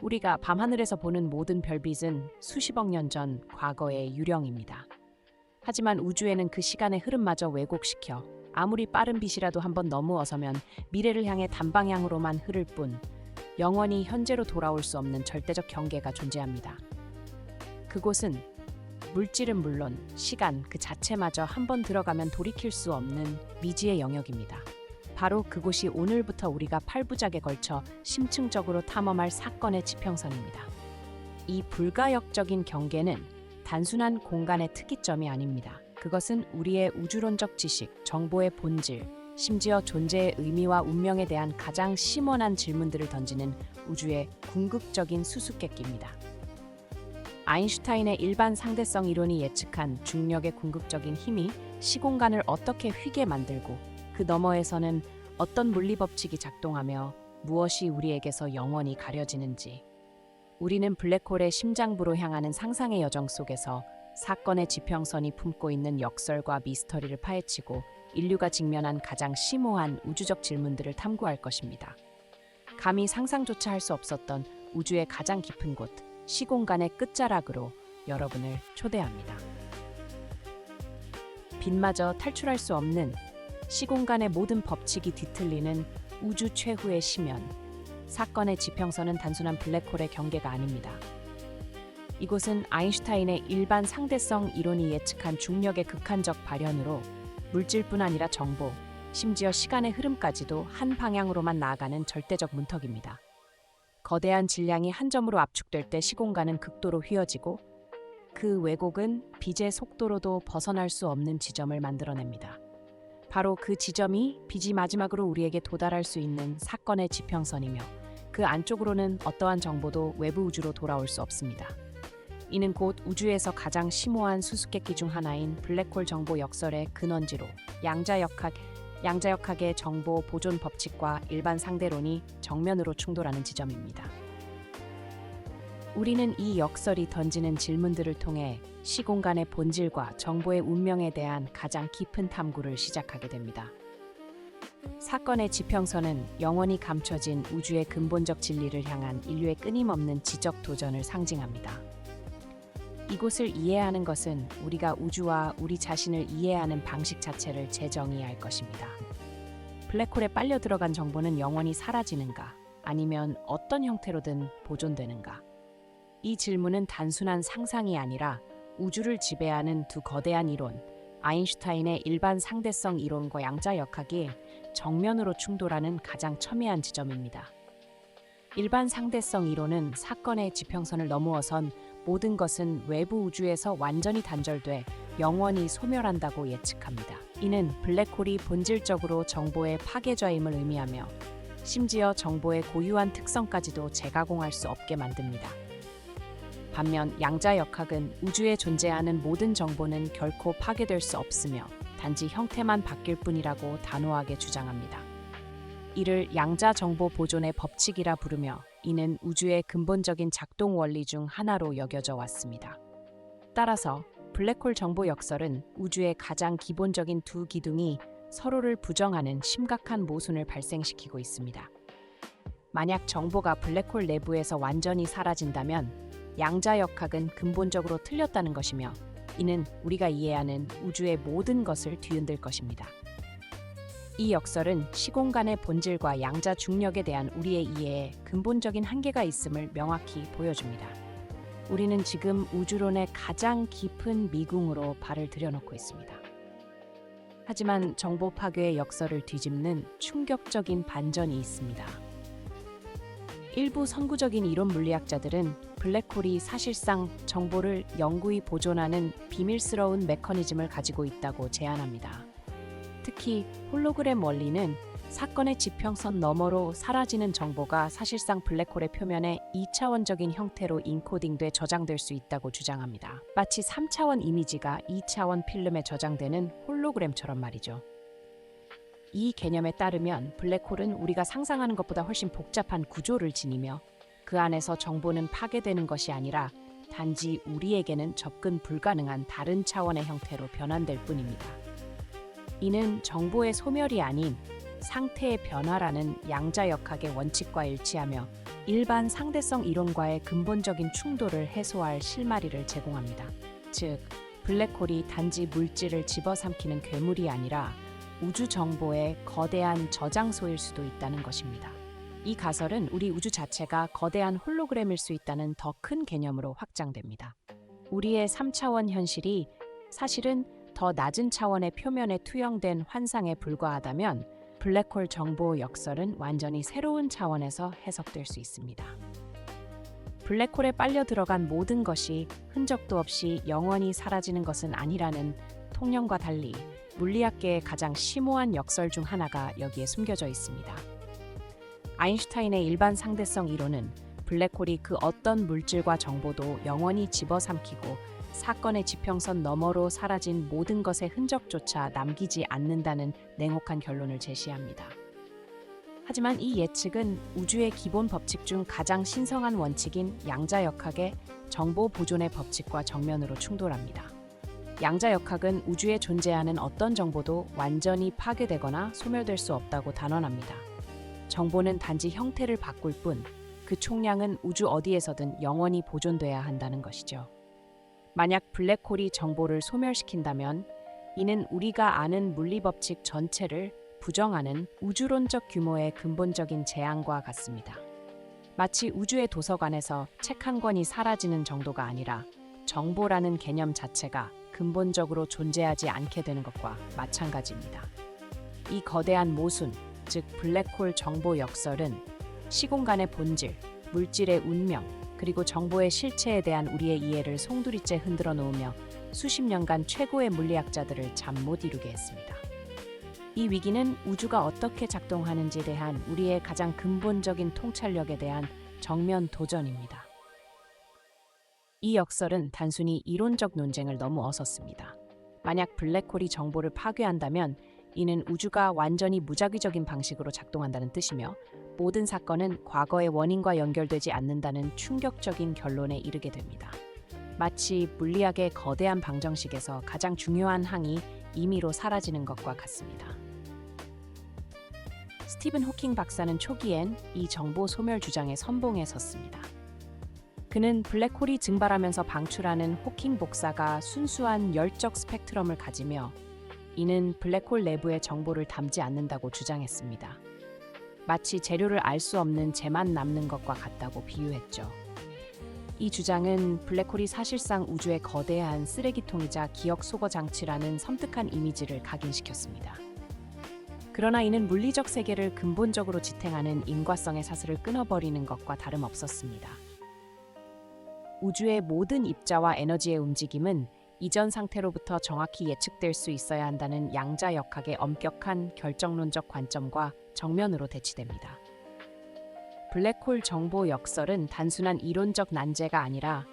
우리가 밤하늘에서 보는 모든 별빛은 수십억 년 전 과거의 유령입니다. 하지만 우주에는 그 시간의 흐름마저 왜곡시켜 아무리 빠른 빛이라도 한번 넘어서면 미래를 향해 단방향으로만 흐를 뿐 영원히 현재로 돌아올 수 없는 절대적 경계가 존재합니다. 그곳은 물질은 물론 시간 그 자체마저 한번 들어가면 돌이킬 수 없는 미지의 영역입니다. 바로 그곳이 오늘부터 우리가 8부작에 걸쳐 심층적으로 탐험할 사건의 지평선입니다. 이 불가역적인 경계는 단순한 공간의 특이점이 아닙니다. 그것은 우리의 우주론적 지식, 정보의 본질, 심지어 존재의 의미와 운명에 대한 가장 심원한 질문들을 던지는 우주의 궁극적인 수수께끼입니다. 아인슈타인의 일반 상대성 이론이 예측한 중력의 궁극적인 힘이 시공간을 어떻게 휘게 만들고 그 너머에서는 어떤 물리 법칙이 작동하며 무엇이 우리에게서 영원히 가려지는지, 우리는 블랙홀의 심장부로 향하는 상상의 여정 속에서 사건의 지평선이 품고 있는 역설과 미스터리를 파헤치고 인류가 직면한 가장 심오한 우주적 질문들을 탐구할 것입니다. 감히 상상조차 할 수 없었던 우주의 가장 깊은 곳, 시공간의 끝자락으로 여러분을 초대합니다. 빛마저 탈출할 수 없는 시공간의 모든 법칙이 뒤틀리는 우주 최후의 심연, 사건의 지평선은 단순한 블랙홀의 경계가 아닙니다. 이곳은 아인슈타인의 일반 상대성 이론이 예측한 중력의 극한적 발현으로 물질뿐 아니라 정보, 심지어 시간의 흐름까지도 한 방향으로만 나아가는 절대적 문턱입니다. 거대한 질량이 한 점으로 압축될 때 시공간은 극도로 휘어지고 그 왜곡은 빛의 속도로도 벗어날 수 없는 지점을 만들어냅니다. 바로 그 지점이 빛이 마지막으로 우리에게 도달할 수 있는 사건의 지평선이며 그 안쪽으로는 어떠한 정보도 외부 우주로 돌아올 수 없습니다. 이는 곧 우주에서 가장 심오한 수수께끼 중 하나인 블랙홀 정보 역설의 근원지로 양자역학의 정보 보존 법칙과 일반 상대론이 정면으로 충돌하는 지점입니다. 우리는 이 역설이 던지는 질문들을 통해 시공간의 본질과 정보의 운명에 대한 가장 깊은 탐구를 시작하게 됩니다. 사건의 지평선은 영원히 감춰진 우주의 근본적 진리를 향한 인류의 끊임없는 지적 도전을 상징합니다. 이곳을 이해하는 것은 우리가 우주와 우리 자신을 이해하는 방식 자체를 재정의할 것입니다. 블랙홀에 빨려 들어간 정보는 영원히 사라지는가, 아니면 어떤 형태로든 보존되는가? 이 질문은 단순한 상상이 아니라 우주를 지배하는 두 거대한 이론, 아인슈타인의 일반 상대성 이론과 양자역학이 정면으로 충돌하는 가장 첨예한 지점입니다. 일반 상대성 이론은 사건의 지평선을 넘어선 모든 것은 외부 우주에서 완전히 단절돼 영원히 소멸한다고 예측합니다. 이는 블랙홀이 본질적으로 정보의 파괴자임을 의미하며 심지어 정보의 고유한 특성까지도 재가공할 수 없게 만듭니다. 반면 양자역학은 우주에 존재하는 모든 정보는 결코 파괴될 수 없으며 단지 형태만 바뀔 뿐이라고 단호하게 주장합니다. 이를 양자 정보 보존의 법칙이라 부르며 이는 우주의 근본적인 작동 원리 중 하나로 여겨져 왔습니다. 따라서 블랙홀 정보 역설은 우주의 가장 기본적인 두 기둥이 서로를 부정하는 심각한 모순을 발생시키고 있습니다. 만약 정보가 블랙홀 내부에서 완전히 사라진다면 양자역학은 근본적으로 틀렸다는 것이며 이는 우리가 이해하는 우주의 모든 것을 뒤흔들 것입니다. 이 역설은 시공간의 본질과 양자 중력에 대한 우리의 이해에 근본적인 한계가 있음을 명확히 보여줍니다. 우리는 지금 우주론의 가장 깊은 미궁으로 발을 들여놓고 있습니다. 하지만 정보 파괴의 역설을 뒤집는 충격적인 반전이 있습니다. 일부 선구적인 이론 물리학자들은 블랙홀이 사실상 정보를 영구히 보존하는 비밀스러운 메커니즘을 가지고 있다고 제안합니다. 특히 홀로그램 원리는 사건의 지평선 너머로 사라지는 정보가 사실상 블랙홀의 표면에 2차원적인 형태로 인코딩돼 저장될 수 있다고 주장합니다. 마치 3차원 이미지가 2차원 필름에 저장되는 홀로그램처럼 말이죠. 이 개념에 따르면 블랙홀은 우리가 상상하는 것보다 훨씬 복잡한 구조를 지니며 그 안에서 정보는 파괴되는 것이 아니라 단지 우리에게는 접근 불가능한 다른 차원의 형태로 변환될 뿐입니다. 이는 정보의 소멸이 아닌 상태의 변화라는 양자역학의 원칙과 일치하며 일반 상대성 이론과의 근본적인 충돌을 해소할 실마리를 제공합니다. 즉, 블랙홀이 단지 물질을 집어삼키는 괴물이 아니라 우주 정보의 거대한 저장소일 수도 있다는 것입니다. 이 가설은 우리 우주 자체가 거대한 홀로그램일 수 있다는 더 큰 개념으로 확장됩니다. 우리의 3차원 현실이 사실은 더 낮은 차원의 표면에 투영된 환상에 불과하다면 블랙홀 정보 역설은 완전히 새로운 차원에서 해석될 수 있습니다. 블랙홀에 빨려 들어간 모든 것이 흔적도 없이 영원히 사라지는 것은 아니라는 통념과 달리 물리학계의 가장 심오한 역설 중 하나가 여기에 숨겨져 있습니다. 아인슈타인의 일반 상대성 이론은 블랙홀이 그 어떤 물질과 정보도 영원히 집어삼키고 사건의 지평선 너머로 사라진 모든 것의 흔적조차 남기지 않는다는 냉혹한 결론을 제시합니다. 하지만 이 예측은 우주의 기본 법칙 중 가장 신성한 원칙인 양자역학의 정보 보존의 법칙과 정면으로 충돌합니다. 양자역학은 우주에 존재하는 어떤 정보도 완전히 파괴되거나 소멸될 수 없다고 단언합니다. 정보는 단지 형태를 바꿀 뿐 그 총량은 우주 어디에서든 영원히 보존돼야 한다는 것이죠. 만약 블랙홀이 정보를 소멸시킨다면 이는 우리가 아는 물리법칙 전체를 부정하는 우주론적 규모의 근본적인 재앙과 같습니다. 마치 우주의 도서관에서 책 한 권이 사라지는 정도가 아니라 정보라는 개념 자체가 근본적으로 존재하지 않게 되는 것과 마찬가지입니다. 이 거대한 모순, 즉 블랙홀 정보 역설은 시공간의 본질, 물질의 운명, 그리고 정보의 실체에 대한 우리의 이해를 송두리째 흔들어 놓으며 수십 년간 최고의 물리학자들을 잠 못 이루게 했습니다. 이 위기는 우주가 어떻게 작동하는지에 대한 우리의 가장 근본적인 통찰력에 대한 정면 도전입니다. 이 역설은 단순히 이론적 논쟁을 너무 어섰습니다. 만약 블랙홀이 정보를 파괴한다면 이는 우주가 완전히 무작위적인 방식으로 작동한다는 뜻이며 모든 사건은 과거의 원인과 연결되지 않는다는 충격적인 결론에 이르게 됩니다. 마치 물리학의 거대한 방정식에서 가장 중요한 항이 임의로 사라지는 것과 같습니다. 스티븐 호킹 박사는 초기엔 이 정보 소멸 주장에 선봉에 섰습니다. 그는 블랙홀이 증발하면서 방출하는 호킹 복사가 순수한 열적 스펙트럼을 가지며 이는 블랙홀 내부의 정보를 담지 않는다고 주장했습니다. 마치 재료를 알 수 없는 재만 남는 것과 같다고 비유했죠. 이 주장은 블랙홀이 사실상 우주의 거대한 쓰레기통이자 기억 소거 장치라는 섬뜩한 이미지를 각인시켰습니다. 그러나 이는 물리적 세계를 근본적으로 지탱하는 인과성의 사슬을 끊어버리는 것과 다름없었습니다. 우주의 모든 입자와 에너지의 움직임은 이전 상태로부터 정확히 예측될 수 있어야 한다는 양자역학의 엄격한 결정론적 관점과 정면으로 대치됩니다. 블랙홀 정보 역설은 단순한 이론적 난제가 아니라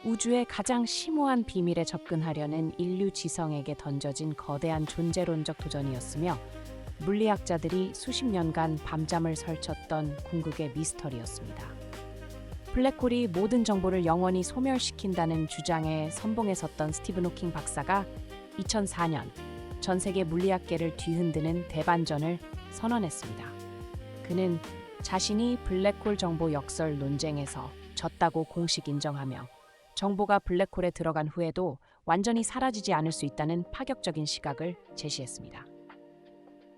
우주의 가장 심오한 비밀에 접근하려는 인류 지성에게 던져진 거대한 존재론적 도전이었으며 물리학자들이 수십 년간 밤잠을 설쳤던 궁극의 미스터리였습니다. 블랙홀이 모든 정보를 영원히 소멸시킨다는 주장에 선봉에 섰던 스티븐 호킹 박사가 2004년 전 세계 물리학계를 뒤흔드는 대반전을 선언했습니다. 그는 자신이 블랙홀 정보 역설 논쟁에서 졌다고 공식 인정하며 정보가 블랙홀에 들어간 후에도 완전히 사라지지 않을 수 있다는 파격적인 시각을 제시했습니다.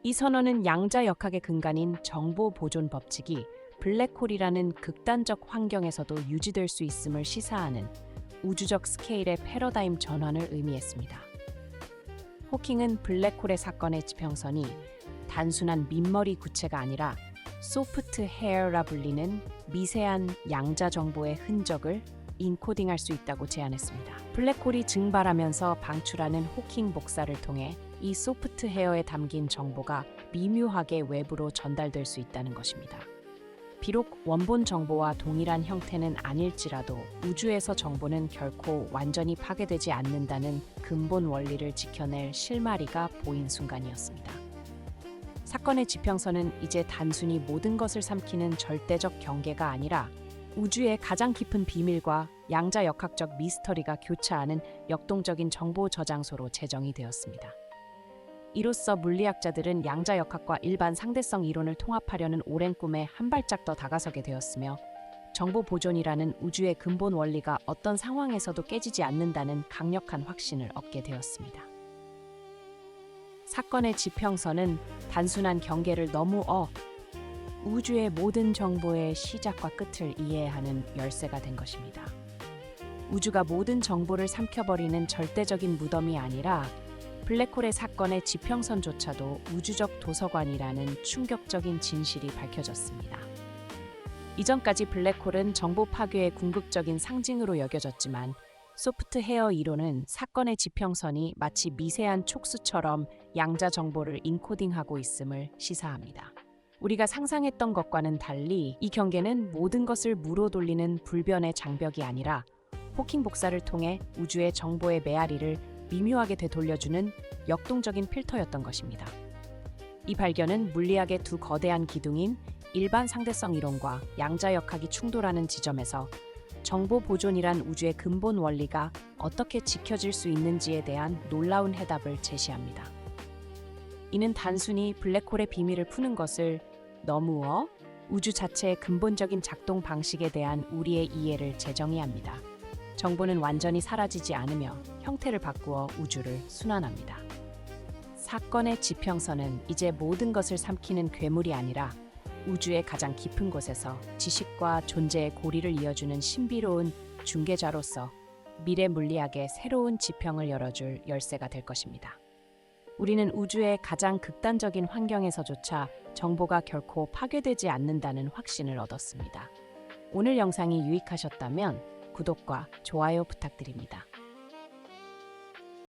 이 선언은 양자역학의 근간인 정보 보존 법칙이 블랙홀이라는 극단적 환경에서도 유지될 수 있음을 시사하는 우주적 스케일의 패러다임 전환을 의미했습니다. 호킹은 블랙홀의 사건의 지평선이 단순한 민머리 구체가 아니라 소프트 헤어라 불리는 미세한 양자 정보의 흔적을 인코딩할 수 있다고 제안했습니다. 블랙홀이 증발하면서 방출하는 호킹 복사를 통해 이 소프트 헤어에 담긴 정보가 미묘하게 외부로 전달될 수 있다는 것입니다. 비록 원본 정보와 동일한 형태는 아닐지라도 우주에서 정보는 결코 완전히 파괴되지 않는다는 근본 원리를 지켜낼 실마리가 보인 순간이었습니다. 사건의 지평선은 이제 단순히 모든 것을 삼키는 절대적 경계가 아니라 우주의 가장 깊은 비밀과 양자역학적 미스터리가 교차하는 역동적인 정보 저장소로 제정이 되었습니다. 이로써 물리학자들은 양자역학과 일반 상대성 이론을 통합하려는 오랜 꿈에 한 발짝 더 다가서게 되었으며 정보 보존이라는 우주의 근본 원리가 어떤 상황에서도 깨지지 않는다는 강력한 확신을 얻게 되었습니다. 사건의 지평선은 단순한 경계를 넘어 우주의 모든 정보의 시작과 끝을 이해하는 열쇠가 된 것입니다. 우주가 모든 정보를 삼켜버리는 절대적인 무덤이 아니라 블랙홀의 사건의 지평선조차도 우주적 도서관이라는 충격적인 진실이 밝혀졌습니다. 이전까지 블랙홀은 정보 파괴의 궁극적인 상징으로 여겨졌지만 소프트헤어 이론은 사건의 지평선이 마치 미세한 촉수처럼 양자 정보를 인코딩하고 있음을 시사합니다. 우리가 상상했던 것과는 달리 이 경계는 모든 것을 무로 돌리는 불변의 장벽이 아니라 호킹 복사를 통해 우주의 정보의 메아리를 미묘하게 되돌려주는 역동적인 필터였던 것입니다. 이 발견은 물리학의 두 거대한 기둥인 일반 상대성 이론과 양자역학이 충돌하는 지점에서 정보 보존이란 우주의 근본 원리가 어떻게 지켜질 수 있는지에 대한 놀라운 해답을 제시합니다. 이는 단순히 블랙홀의 비밀을 푸는 것을 너무어 우주 자체의 근본적인 작동 방식에 대한 우리의 이해를 재정의합니다. 정보는 완전히 사라지지 않으며 형태를 바꾸어 우주를 순환합니다. 사건의 지평선은 이제 모든 것을 삼키는 괴물이 아니라 우주의 가장 깊은 곳에서 지식과 존재의 고리를 이어주는 신비로운 중개자로서 미래 물리학의 새로운 지평을 열어줄 열쇠가 될 것입니다. 우리는 우주의 가장 극단적인 환경에서조차 정보가 결코 파괴되지 않는다는 확신을 얻었습니다. 오늘 영상이 유익하셨다면 구독과 좋아요 부탁드립니다.